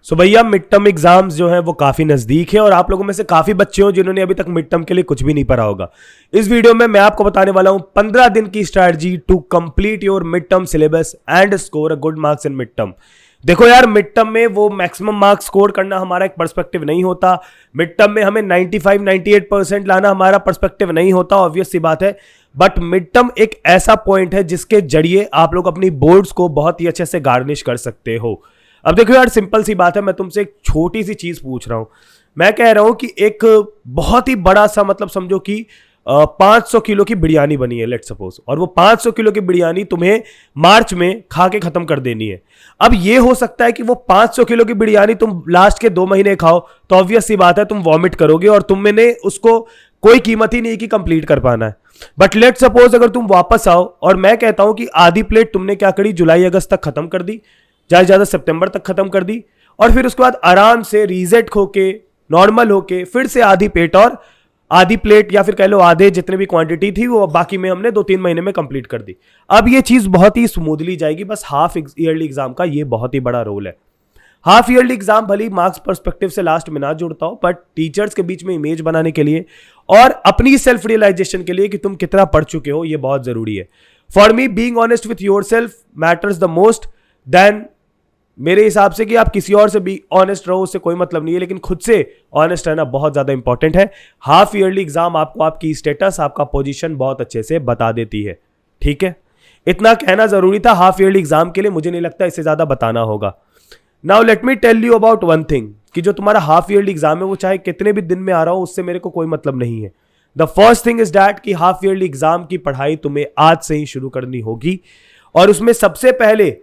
सो भैया mid term exams जो हैं वो काफी नजदीक है और आप लोगों में से काफी बच्चे हो जिन्होंने अभी तक मिड टर्म के लिए कुछ भी नहीं पढ़ा होगा। इस वीडियो में मैं आपको बताने वाला हूं 15 दिन की strategy to complete your mid term syllabus and score a good marks in mid term. देखो यार, मिड टर्म में वो मैक्सिमम मार्क्स स्कोर करना हमारा एक पर्सपेक्टिव नहीं होता। मिड टर्म में हमें 95-98% लाना हमारा पर्सपेक्टिव नहीं होता, ऑब्वियस सी बात है। बट मिड टर्म एक ऐसा पॉइंट है जिसके जरिए आप लोग अपनी बोर्ड्स को बहुत ही अच्छे से गार्निश कर सकते हो। अब देखो यार, सिंपल सी बात है, मैं तुमसे एक छोटी सी चीज पूछ रहा हूं। मैं कह रहा हूं कि एक बहुत ही बड़ा सा मतलब समझो कि 500 किलो की बिरयानी बनी है लेट्स सपोज, और वो 500 किलो की बिरयानी तुम्हें मार्च में खा के खत्म कर देनी है। अब ये हो सकता है कि वो 500 किलो की बिरयानी तुम लास्ट के 2 महीने खाओ तो ऑब्वियस सी बात है तुम वॉमिट करोगे और तुमने उसको कोई कीमत ही नहीं कि कंप्लीट कर पाना है। बट लेट्स सपोज अगर तुम वापस आओ और मैं कहता हूं कि आधी प्लेट तुमने क्या करी, जुलाई अगस्त तक खत्म कर दी, ज्यादा सितंबर तक खत्म कर दी, और फिर उसके बाद आराम से रीसेट होके नॉर्मल होके फिर से आधी पेट और आधी प्लेट या फिर कह लो आधे जितने भी क्वांटिटी थी वो बाकी में हमने 2-3 महीने में कंप्लीट कर दी। अब ये चीज बहुत ही स्मूथली जाएगी। बस हाफ ईयरली एग्जाम का ये बहुत ही बड़ा रोल है। हाफ ईयरली एग्जाम भले मार्क्स पर्सपेक्टिव से लास्ट में ना जुड़ता हो, बट टीचर्स के बीच में इमेज बनाने के लिए और अपनी सेल्फ रियलाइजेशन के लिए कि तुम कितना पढ़ चुके हो, ये बहुत जरूरी है। For me being honest with yourself matters the most then, मेरे हिसाब से कि आप किसी और से भी ऑनेस्ट रहो उससे कोई मतलब नहीं है, लेकिन खुद से ऑनेस्ट रहना बहुत ज्यादा इंपॉर्टेंट है। हाफ ईयरली एग्जाम आपको आपकी स्टेटस, आपका पोजीशन बहुत अच्छे से बता देती है। ठीक है, इतना कहना जरूरी था हाफ ईयरली एग्जाम के लिए, मुझे नहीं लगता इससे ज्यादा बताना होगा। Now let me tell you about one thing, कि जो तुम्हारा हाफ ईयरली एग्जाम है वो चाहे कितने भी दिन में आ रहा हो उससे मेरे को कोई मतलब नहीं है। The first thing is that कि हाफ ईयरली एग्जाम की पढ़ाई तुम्हें आज से ही शुरू करनी होगी, और उसमें सबसे पहले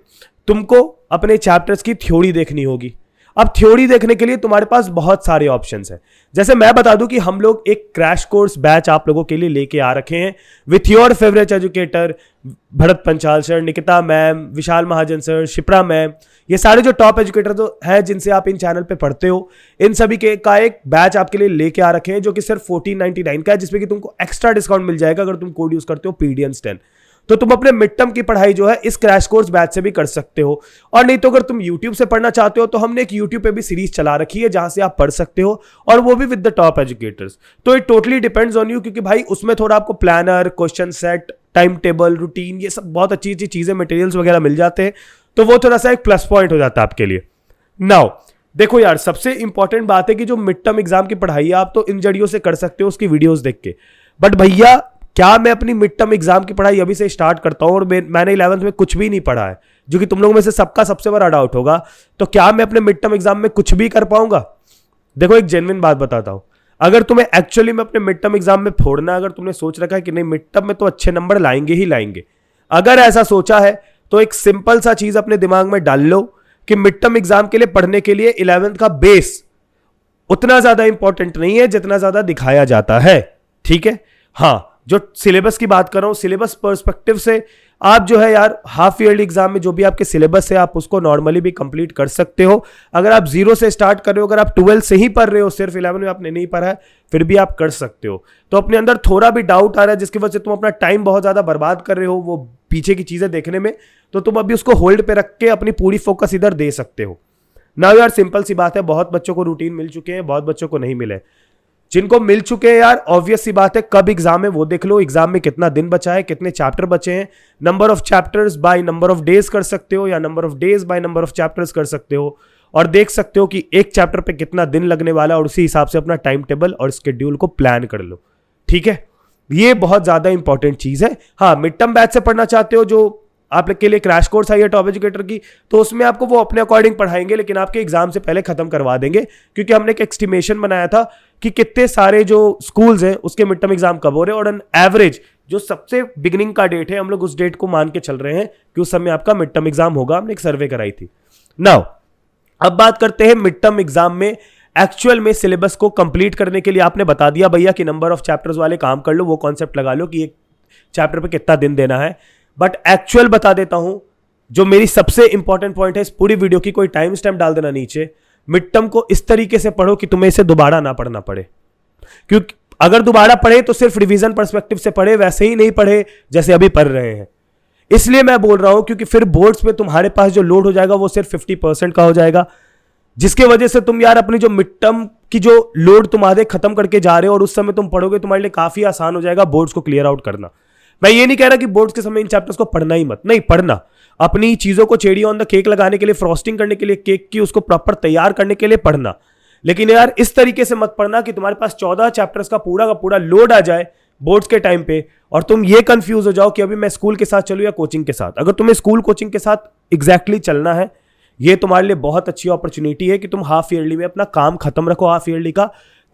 तुमको अपने चैप्टर्स की थ्योरी देखनी होगी। अब थ्योरी देखने के लिए तुम्हारे पास बहुत सारे ऑप्शंस हैं। जैसे मैं बता दूं कि हम लोग एक क्रैश कोर्स बैच आप लोगों के लिए लेके आ रखे हैं with your favourite educator Bharat Panchal sir, Nikita ma'am, Vishal Mahajan sir, Shipra ma'am, ये सारे जो टॉप एजुकेटर जो हैं जिनसे आप इन चैनल पे पढ़ते हो, इन सभी के का एक बैच आपके लिए लेके आ रखे हैं जो कि सिर्फ 1499 का है, जिसमें कि तुमको एक्स्ट्रा डिस्काउंट मिल जाएगा अगर तुम कोड यूज करते हो PDNS10। तो तुम अपने मिड टर्म की पढ़ाई जो है इस क्रैश कोर्स बैच से भी कर सकते हो, और नहीं तो अगर तुम YouTube से पढ़ना चाहते हो तो हमने एक YouTube पे भी सीरीज चला रखी है जहां से आप पढ़ सकते हो, और वो भी विद द टॉप एजुकेटर्स। तो it totally depends on you, क्योंकि भाई उसमें थोड़ा आपको planner, question set, time table, routine, ये सब बहुत अच्छी अच्छी चीजें, मटेरियल्स वगैरह मिल जाते हैं, तो वो थोड़ा सा एक प्लस पॉइंट हो जाता है आपके लिए। नाउ देखो यार, सबसे इंपॉर्टेंट बात है कि जो मिड टर्म एग्जाम की पढ़ाई है आप तो इन जरियों से कर सकते हो उसकी वीडियोस देख के, बट भैया क्या मैं अपनी मिड टर्म एग्जाम की पढ़ाई अभी से स्टार्ट करता हूं और मैंने 11th में कुछ भी नहीं पढ़ा है, जो कि तुम लोगों में से सबका सबसे बड़ा डाउट होगा, तो क्या मैं अपने मिड टर्म एग्जाम में कुछ भी कर पाऊंगा? देखो एक जेन्युइन बात बताता हूं, अगर तुम्हें एक्चुअली में अपने मिड टर्म एग्जाम में फोड़ना, अगर तुमने सोच रखा है कि नहीं मिड टर्म में तो अच्छे नंबर लाएंगे ही लाएंगे, अगर ऐसा सोचा है तो एक सिंपल सा चीज अपने दिमाग में डाल लो कि मिड टर्म एग्जाम के लिए पढ़ने के लिए 11th का बेस उतना ज्यादा इंपॉर्टेंट नहीं है जितना ज्यादा दिखाया जाता है। ठीक है, हाँ, जो सिलेबस की बात कर रहा हूं, सिलेबस पर्सपेक्टिव से आप जो है यार हाफ ईयरली एग्जाम में जो भी आपके सिलेबस है आप उसको नॉर्मली भी कंप्लीट कर सकते हो। अगर आप 0 से स्टार्ट कर रहे हो, अगर आप 12 से ही पढ़ रहे हो, सिर्फ 11 में आपने नहीं पढ़ा है, फिर भी आप कर सकते हो। तो अपने अंदर थोड़ा भी डाउट आ रहा है जिसकी वजह से तुम अपना टाइम बहुत ज्यादा बर्बाद कर रहे हो वो पीछे की चीजें देखने में, तो तुम अभी उसको होल्ड पे रख के अपनी पूरी फोकस इधर दे सकते हो ना। यार सिंपल सी बात है, बहुत बच्चों को रूटीन मिल चुके हैं, बहुत बच्चों को नहीं मिले। जिनको मिल चुके हैं यार, ऑब्वियस सी बात है, कब एग्जाम है वो देख लो, एग्जाम में कितना दिन बचा है, कितने चैप्टर बचे हैं, number of chapters by number of days कर सकते हो, या number of days by number of chapters कर सकते हो, और देख सकते हो कि एक चैप्टर पे कितना दिन लगने वाला है, और उसी हिसाब से अपना टाइम टेबल और स्केड्यूल को प्लान कर लो। ठीक है, ये बहुत ज्यादा इंपॉर्टेंट चीज है। हाँ, मिड टर्म बैच से पढ़ना चाहते हो, जो आप के लिए क्रैश कोर्स आई है टॉप एजुकेटर की, तो उसमें आपको वो अपने अकॉर्डिंग पढ़ाएंगे, लेकिन आपके एग्जाम से पहले खत्म करवा देंगे, क्योंकि हमने एक एस्टिमेशन बनाया था कि कितने सारे जो स्कूल्स हैं उसके मिड टर्म एग्जाम कब हो रहे हैं, और ऑन एवरेज जो सबसे बिगिनिंग का डेट है हम लोग उस डेट को मान के चल रहे हैं कि उस समय आपका मिड टर्म एग्जाम होगा। हमने एक सर्वे कराई थी। नाउ अब बात करते हैं मिड टर्म एग्जाम में एक्चुअल में सिलेबस को कंप्लीट करने के लिए आपने बता दिया भैया कि नंबर ऑफ चैप्टर्स वाले काम कर लो, वो कॉन्सेप्ट लगा लो कि एक चैप्टर पे कितना दिन देना है, बट एक्चुअल बता देता हूं जो मेरी सबसे इंपॉर्टेंट पॉइंट है इस पूरी वीडियो की, कोई टाइम स्टैम्प डाल देना नीचे। मिड टर्म को इस तरीके से पढ़ो कि तुम्हें इसे दोबारा ना पढ़ना पड़े, क्योंकि अगर दोबारा पढ़े तो सिर्फ रिवीजन पर्सपेक्टिव से पढ़े, वैसे ही नहीं पढ़े जैसे अभी पढ़ रहे हैं। इसलिए मैं बोल रहा हूं क्योंकि फिर बोर्ड्स पे तुम्हारे पास जो लोड हो जाएगा वो सिर्फ 50% का हो जाएगा। जिसके वजह से तुम यार अपनी जो मिड टर्म की जो लोड तुम आधे खत्म करके जा रहे हो और उस समय तुम पढ़ोगे, तुम्हारे लिए काफी आसान हो जाएगा बोर्ड्स को क्लियर आउट करना। मैं ये नहीं कह रहा कि बोर्ड्स के समय इन चैप्टर्स को पढ़ना ही मत, नहीं पढ़ना, अपनी चीजों को चेरी ऑन द केक लगाने के लिए, फ्रॉस्टिंग करने के लिए, केक की उसको प्रॉपर तैयार करने के लिए पढ़ना। लेकिन यार इस तरीके से मत पढ़ना कि तुम्हारे पास 14 चैप्टर्स का पूरा लोड आ जाए बोर्ड्स के टाइम पे और तुम ये कंफ्यूज हो जाओ कि अभी मैं स्कूल के साथ चलूं या कोचिंग के साथ। अगर तुम्हें स्कूल कोचिंग के साथ एग्जैक्टली चलना है, ये तुम्हारे लिए बहुत अच्छी अपॉर्चुनिटी है कि तुम हाफ ईयरली में अपना काम खत्म रखो हाफ ईयरली का,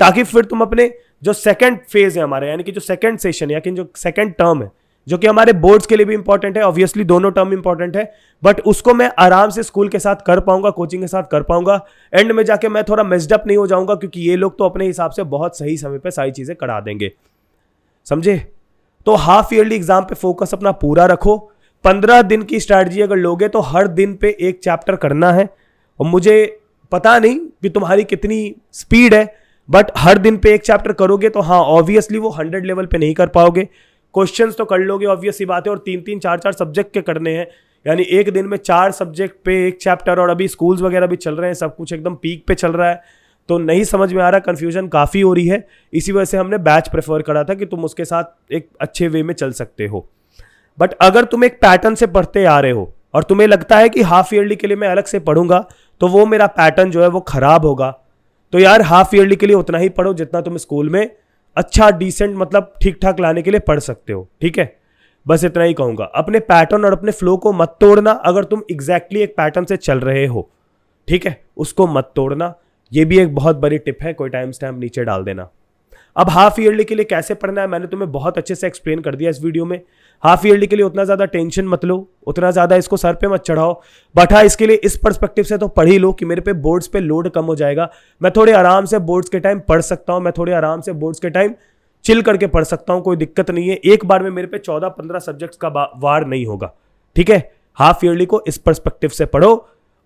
ताकि फिर तुम अपने जो सेकंड फेज है हमारे, यानी कि जो सेकंड सेशन या कि जो सेकंड टर्म है, जो कि हमारे बोर्ड्स के लिए भी इंपॉर्टेंट है, ऑब्वियसली दोनों टर्म इंपॉर्टेंट है, बट उसको मैं आराम से स्कूल के साथ कर पाऊंगा, कोचिंग के साथ कर पाऊंगा। एंड में जाके मैं थोड़ा मेस्ड अप नहीं हो जाऊंगा, क्योंकि ये लोग तो अपने हिसाब से बहुत सही समय पे सारी चीजें करा देंगे, समझे। तो हाफ ईयरली एग्जाम पे फोकस अपना पूरा रखो। 15 दिन की स्ट्रैटेजी अगर लोगे तो हर दिन पे एक चैप्टर करना है। और मुझे पता नहीं कि तुम्हारी कितनी स्पीड है, बट हर दिन पे एक चैप्टर करोगे तो हाँ ऑब्वियसली वो 100 लेवल पे नहीं कर पाओगे, क्वेश्चंस तो कर लोगे ऑब्वियस सी बात है, और 3-3 4-4 सब्जेक्ट के करने हैं, यानी एक दिन में 4 सब्जेक्ट पे एक चैप्टर, और अभी स्कूल्स वगैरह भी चल रहे हैं, सब कुछ एकदम पीक पे चल रहा है, तो नहीं समझ में आ रहा, कंफ्यूजन काफ़ी हो रही है। इसी वजह से हमने बैच प्रेफर करा था कि तुम उसके साथ एक अच्छे वे में चल सकते हो। बट अगर तुम एक पैटर्न से पढ़ते आ रहे हो और तुम्हें लगता है कि हाफ ईयरली के लिए मैं अलग से पढ़ूंगा तो वो मेरा पैटर्न जो है वो खराब होगा, तो यार हाफ ईयरली के लिए उतना ही पढ़ो जितना तुम स्कूल में अच्छा डिसेंट मतलब ठीक ठाक लाने के लिए पढ़ सकते हो, ठीक है। बस इतना ही कहूंगा, अपने पैटर्न और अपने फ्लो को मत तोड़ना। अगर तुम एग्जैक्टली एक पैटर्न से चल रहे हो, ठीक है, उसको मत तोड़ना। ये भी एक बहुत बड़ी टिप है, कोई टाइम स्टैम्प नीचे डाल देना। अब हाफ ईयरली के लिए कैसे पढ़ना है मैंने तुम्हें बहुत अच्छे से एक्सप्लेन कर दिया इस वीडियो में। हाफ ईयरली के लिए उतना ज़्यादा टेंशन मत लो, उतना ज़्यादा इसको सर पे मत चढ़ाओ, बट हाँ इसके लिए इस पर्सपेक्टिव से तो पढ़ ही लो कि मेरे पे बोर्ड्स पे लोड कम हो जाएगा, मैं थोड़े आराम से बोर्ड्स के टाइम पढ़ सकता हूँ, मैं थोड़े आराम से बोर्ड्स के टाइम चिल करके पढ़ सकता हूँ, कोई दिक्कत नहीं है। एक बार में मेरे पे 14-15 सब्जेक्ट्स का वार नहीं होगा, ठीक है। हाफ ईयरली को इस पर्सपेक्टिव से पढ़ो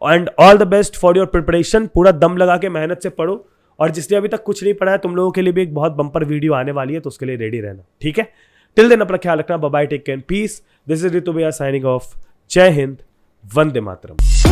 and all the best for your preparation. पूरा दम लगा के मेहनत से पढ़ो, और जिसने अभी तक कुछ नहीं पढ़ा है तुम लोगों के लिए भी एक बहुत बम्पर वीडियो आने वाली है, तो उसके लिए रेडी रहना, ठीक है। टिल देन अपना ख्याल रखना, bye bye, take care, peace. This is Ritu भैया साइनिंग ऑफ। जय हिंद, वंदे मातरम।